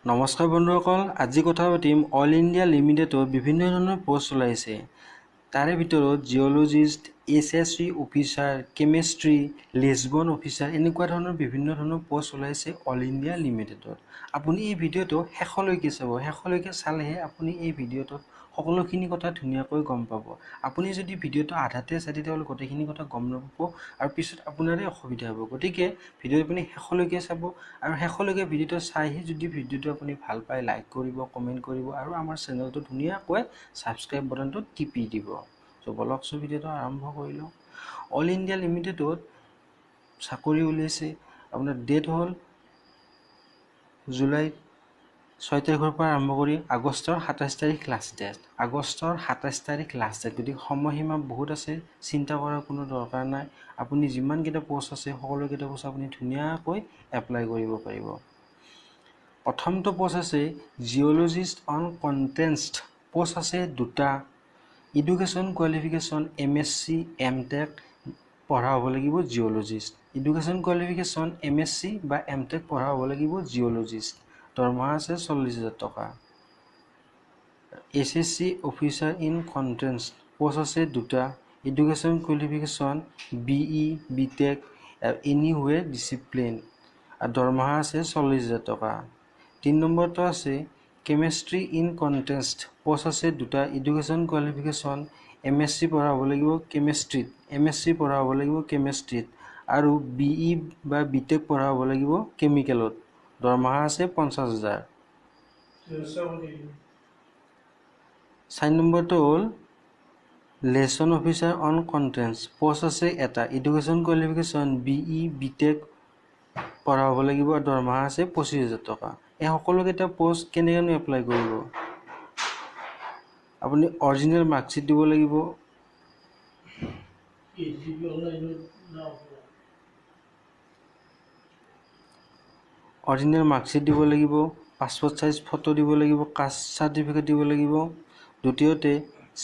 নমস্কাৰ বন্ধুসকল, আজি কথা পাতিম অল ইণ্ডিয়া লিমিটেডত বিভিন্ন ধৰণৰ পোষ্ট ওলাইছে। তাৰে ভিতৰত জিঅ'লজিষ্ট, এছএছচি অফিচাৰ, কেমেষ্ট্ৰি, লিছবন অফিচাৰ এনেকুৱা ধৰণৰ বিভিন্ন ধৰণৰ পোষ্ট ওলাইছে অল ইণ্ডিয়া লিমিটেডত। আপুনি এই ভিডিঅ'টো শেষলৈকে চাব, শেষলৈকে চালেহে আপুনি এই ভিডিঅ'টোত সকলোখিনি কথা ধুনীয়াকৈ গম পাব। আপুনি যদি ভিডিঅ'টো আধাতে চাই তেতিয়াহ'লে গোটেইখিনি কথা গম নাপাব আৰু পিছত আপোনাৰে অসুবিধা হ'ব। গতিকে ভিডিঅ'টো আপুনি শেষলৈকে চাব আৰু শেষলৈকে ভিডিঅ'টো চাইহে যদি ভিডিঅ'টো আপুনি ভাল পায় লাইক কৰিব, কমেণ্ট কৰিব আৰু আমাৰ চেনেলটো ধুনীয়াকৈ ছাবস্ক্ৰাইব বাটনটো টিপি দিব। বলক ভিডিঅ'টো আৰম্ভ কৰি লওঁ। অল ইণ্ডিয়া লিমিটেডত চাকৰি উলিয়াইছে, আপোনাৰ ডেট হ'ল জুলাই 6 তাৰিখৰ পৰা আৰম্ভ কৰি আগষ্টৰ 27 তাৰিখ লাষ্ট ডেট। আগষ্টৰ 27 তাৰিখ লাষ্ট ডেট, গতিকে সময়সীমা বহুত আছে, চিন্তা কৰাৰ কোনো দৰকাৰ নাই। আপুনি যিমানকেইটা পোষ্ট আছে সকলোকেইটা পোষ্ট আপুনি ধুনীয়াকৈ এপ্লাই কৰিব পাৰিব। প্ৰথমটো পোষ্ট আছে জিঅ'লজিষ্ট অন কণ্টেষ্ট। পোষ্ট আছে দুটা। এডুকেশ্যন কোৱালিফিকেশ্যন MSc M.Tech পঢ়া হ'ব লাগিব জিঅ'লজিষ্ট। এডুকেশ্যন কোৱালিফিকেশ্যন MSc বা M.Tech পঢ়া হ'ব লাগিব জিঅ'লজিষ্ট। দৰমহা আছে 40,000 টকা। SSC officer in contest post আছে দুটা। Education qualification BE B.Tech anyway discipline আৰু দৰমহা আছে 40,000 টকা। 3 নম্বৰটো আছে কেমেষ্ট্ৰি ইন কণ্টেষ্ট পোষ্ট আছে দুটা। এডুকেশ্যন কোৱালিফিকেশ্যন MSc পঢ়া হ'ব লাগিব কেমেষ্ট্ৰিত, MSc পঢ়া হ'ব লাগিব কেমেষ্ট্ৰিত আৰু BE বা B.Tech পঢ়া হ'ব লাগিব কেমিকেলত। দৰমহা আছে 50,000। 4 নম্বৰটো হ'ল lesson officer on contest post আছে এটা। এডুকেশ্যন কোৱালিফিকেশ্যন BE B.Tech পঢ়া হ'ব লাগিব আৰু দৰমহা আছে 25,000 টকা। এই সকলোকেইটা পোষ্ট কেনেকৈ এপ্লাই কৰিব? আপুনি অৰিজিনেল মাৰ্কশ্বিট দিব লাগিব, পাছপোৰ্ট চাইজ ফটো দিব লাগিব, কাষ্ট চাৰ্টিফিকেট দিব লাগিব। দ্বিতীয়তে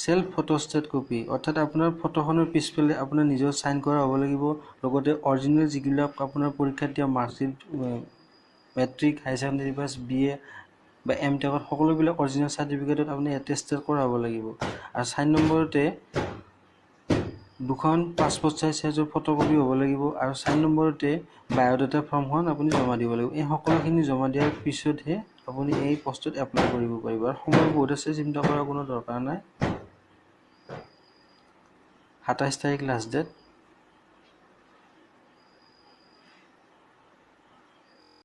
চেল্ফ ফটোষ্টেট কপি, অৰ্থাৎ আপোনাৰ ফটোখনৰ পিছফালে আপোনাৰ নিজৰ চাইন কৰা হ'ব লাগিব। লগতে অৰিজিনেল যিবিলাক আপোনাৰ পৰীক্ষাত দিয়া marksheet, matric, higher secondary pass, BA বা M.Tech সকলোবিলাক অৰিজিনেল চাৰ্টিফিকেটত আপুনি এটেষ্টেড কৰা হ'ব লাগিব। আৰু 4 নম্বৰতে দুখন পাছপোৰ্ট চাইজৰ ফটোকপি হ'ব লাগিব। আৰু 4 নম্বৰতে বায়'ডাটা ফৰ্মখন আপুনি জমা দিব লাগিব। এই সকলোখিনি জমা দিয়াৰ পিছতহে আপুনি এই পোষ্টত এপ্লাই কৰিব পাৰিব। আৰু সময় বহুত আছে, চিন্তা কৰাৰ কোনো দৰকাৰ নাই। 27 তাৰিখ লাষ্ট ডেট।